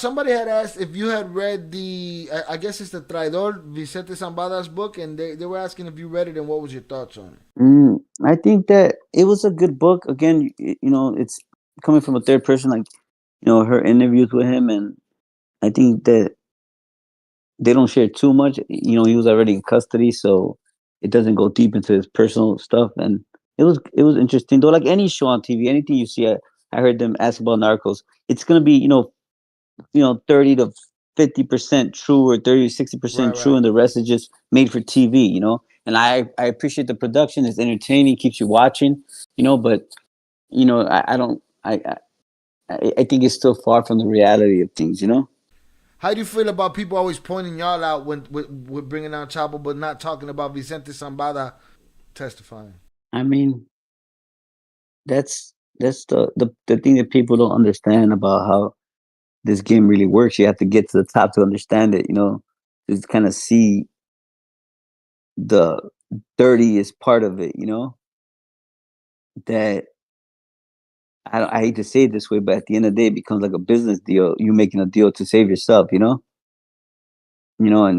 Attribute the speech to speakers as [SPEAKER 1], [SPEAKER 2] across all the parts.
[SPEAKER 1] Somebody had asked if you had read I guess it's the Traidor, Vicente Zambada's book, and they were asking if you read it and what was your thoughts on it.
[SPEAKER 2] I think that it was a good book. Again, it's coming from a third person, like her interviews with him, and I think that they don't share too much. He was already in custody, so it doesn't go deep into his personal stuff. And it was interesting though. Like any show on TV, anything you see, I heard them ask about Narcos. It's gonna be 30 to 50% true, or 30 to 60%
[SPEAKER 1] Right,
[SPEAKER 2] true,
[SPEAKER 1] right.
[SPEAKER 2] and the rest is just made for TV. And I appreciate the production. It's entertaining, keeps you watching. But I don't I think it's still far from the reality of things.
[SPEAKER 1] How do you feel about people always pointing y'all out when with bringing out Chapo, but not talking about Vicente Zambada testifying?
[SPEAKER 2] I mean, that's the thing that people don't understand about how this game really works. You have to get to the top to understand it. To kind of see the dirtiest part of it. That I hate to say it this way, but at the end of the day, it becomes like a business deal. You're making a deal to save yourself. And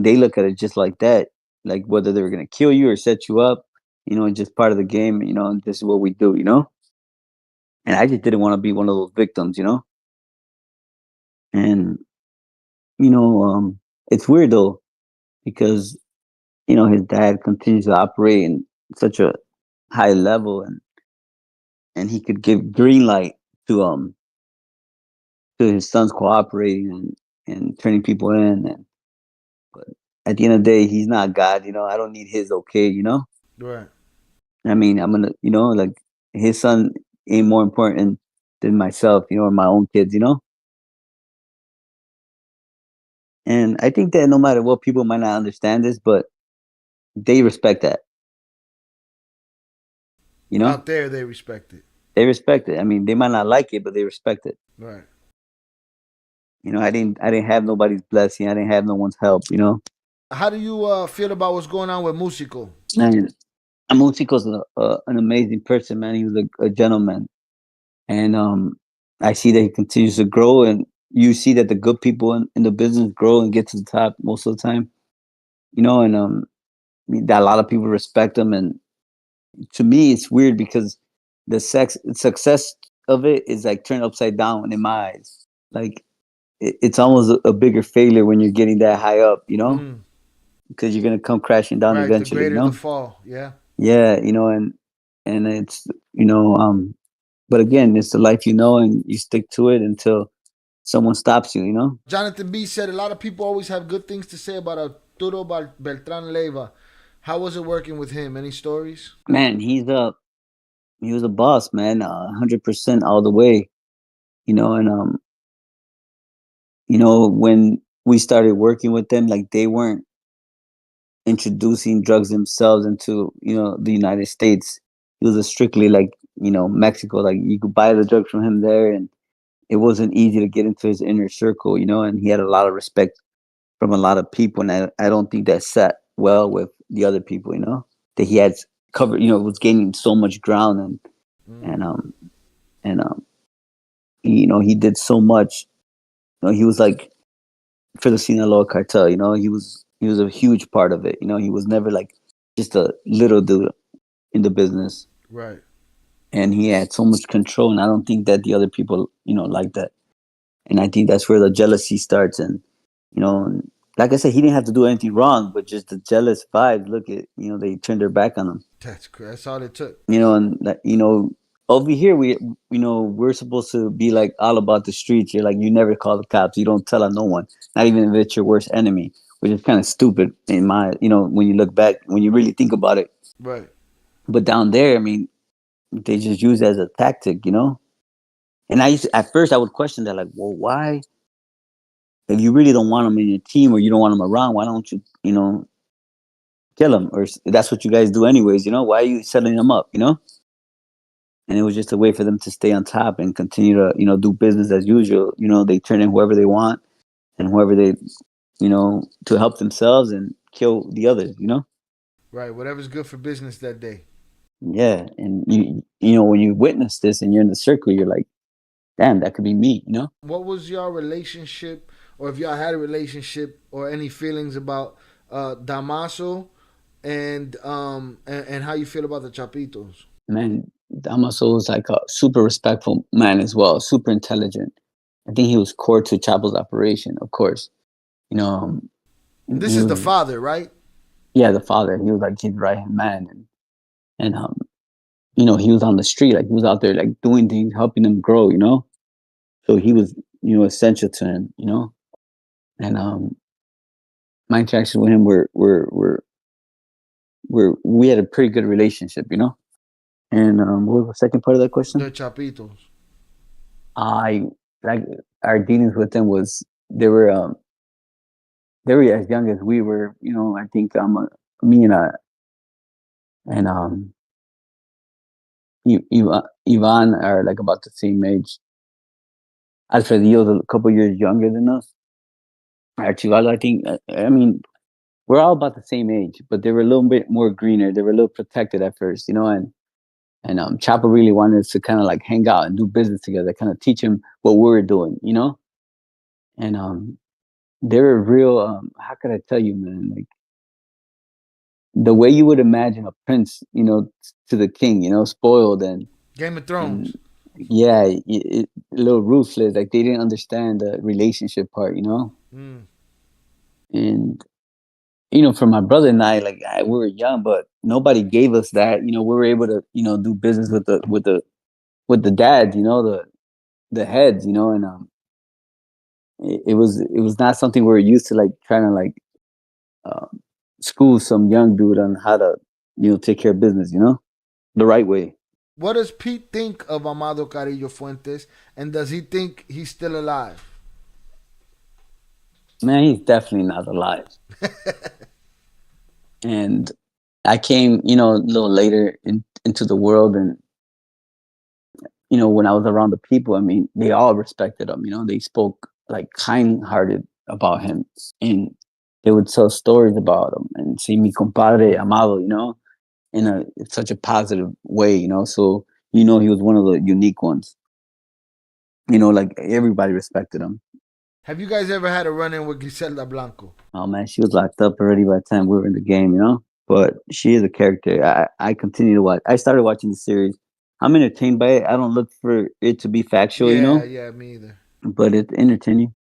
[SPEAKER 2] they look at it just like that, like whether they're gonna kill you or set you up. And just part of the game. And this is what we do. And I just didn't want to be one of those victims. And it's weird though, because his dad continues to operate in such a high level, and he could give green light to his sons cooperating and turning people in. But at the end of the day, he's not God. I don't need his okay.
[SPEAKER 1] Right.
[SPEAKER 2] I mean, I'm gonna, like, his son ain't more important than myself, or my own kids. And I think that no matter what, people might not understand this, but they respect that. You know,
[SPEAKER 1] Out there, they respect it.
[SPEAKER 2] they respect it. I mean, they might not like it, but they respect it.
[SPEAKER 1] Right.
[SPEAKER 2] I didn't have nobody's blessing. I didn't have no one's help.
[SPEAKER 1] How do you feel about what's going on with Musico?
[SPEAKER 2] And Musico's an amazing person, man. He was a gentleman, and I see that he continues to grow, and you see that the good people in the business grow and get to the top most of the time. And that a lot of people respect him, and to me, it's weird because the success of it is like turned upside down in my eyes. Like it's almost a bigger failure when you're getting that high up,
[SPEAKER 1] Mm.
[SPEAKER 2] because you're gonna come crashing down
[SPEAKER 1] Right. The
[SPEAKER 2] eventually.
[SPEAKER 1] greater the fall. Yeah.
[SPEAKER 2] Yeah, and it's but again, it's the life, and you stick to it until someone stops you.
[SPEAKER 1] Jonathan B said a lot of people always have good things to say about Arturo Beltrán Leyva. How was it working with him? Any stories?
[SPEAKER 2] Man, he was a boss, man, 100% all the way. And when we started working with them, like, they weren't introducing drugs themselves into the United States. It was a strictly like Mexico. Like, you could buy the drugs from him there, and it wasn't easy to get into his inner circle. And he had a lot of respect from a lot of people, and I don't think that sat well with the other people. That he had covered. Was gaining so much ground,
[SPEAKER 1] Mm.
[SPEAKER 2] and and he did so much. He was like for the Sinaloa cartel. He was a huge part of it. He was never like just a little dude in the business,
[SPEAKER 1] Right.
[SPEAKER 2] and he had so much control. And I don't think that the other people, like that. And I think that's where the jealousy starts. And and like I said, he didn't have to do anything wrong, but just the jealous vibes. Look at they turned their back on him.
[SPEAKER 1] That's all it took.
[SPEAKER 2] And that, over here we're supposed to be like all about the streets. You're like, you never call the cops. You don't tell on no one, not even if it's your worst enemy, which is kind of stupid in my when you look back, when you really think about it.
[SPEAKER 1] Right.
[SPEAKER 2] But down there, I mean, they just use it as a tactic. And at first I would question that, like, well, why? If you really don't want them in your team, or you don't want them around, why don't you kill them? Or that's what you guys do anyways. Why are you setting them up? And it was just a way for them to stay on top and continue to do business as usual. They turn in whoever they want, and whoever they to help themselves and kill the others.
[SPEAKER 1] Right. Whatever's good for business that day.
[SPEAKER 2] Yeah. And when you witness this and you're in the circle, you're like, damn, that could be me, you know?
[SPEAKER 1] What was your relationship, or if y'all had a relationship, or any feelings about Damaso, and how you feel about the Chapitos?
[SPEAKER 2] Man, Damaso was like a super respectful man as well, super intelligent. I think he was core to Chapo's operation, of course. You know,
[SPEAKER 1] This
[SPEAKER 2] he
[SPEAKER 1] is the
[SPEAKER 2] was,
[SPEAKER 1] father, right?
[SPEAKER 2] yeah, the father. He was like his right hand man, and you know, he was on the street, like he was out there, like doing things, helping them grow. You know, so he was, you know, essential to him. You know, and my interactions with him we had a pretty good relationship. You know, and what was the second part of that question?
[SPEAKER 1] The Chapitos.
[SPEAKER 2] I like our dealings with them was they were as young as we were. You know, I think me and Ivan are like about the same age. Alfredillo's a couple years younger than us. Archivalo, I think. I mean, we're all about the same age, but they were a little bit more greener. They were a little protected at first, you know. And Chapo really wanted us to kind of like hang out and do business together, kind of teach him what we were doing, you know. And they were real. How could I tell you, man? Like the way you would imagine a prince, you know, to the king, you know, spoiled
[SPEAKER 1] Game of
[SPEAKER 2] and
[SPEAKER 1] Thrones.
[SPEAKER 2] yeah, a little ruthless. Like they didn't understand the relationship part, you know.
[SPEAKER 1] Mm.
[SPEAKER 2] And you know, for my brother and I, like we were young, but nobody gave us that. You know, we were able to, you know, do business with the dads, you know, the heads, you know, and it was not something we were used to, like trying to like uh, school some young dude on how to, you know, take care of business, you know, the right way.
[SPEAKER 1] What does Pete think of Amado Carrillo Fuentes, and does he think he's still alive?
[SPEAKER 2] Man, he's definitely not alive. And I came, you know, a little later into the world, and you know, when I was around the people, I mean, they all respected him. You know, they spoke like kind-hearted about him, and they would tell stories about him and say "mi compadre Amado," you know, in such a positive way. You know, so you know he was one of the unique ones. You know, like everybody respected him.
[SPEAKER 1] Have you guys ever had a run in with Griselda Blanco?
[SPEAKER 2] Oh man, she was locked up already by the time we were in the game. You know, but she is a character. I continue to watch. I started watching the series. I'm entertained by it. I don't look for it to be factual. You
[SPEAKER 1] Yeah,
[SPEAKER 2] know,
[SPEAKER 1] yeah, me either.
[SPEAKER 2] but it's entertaining.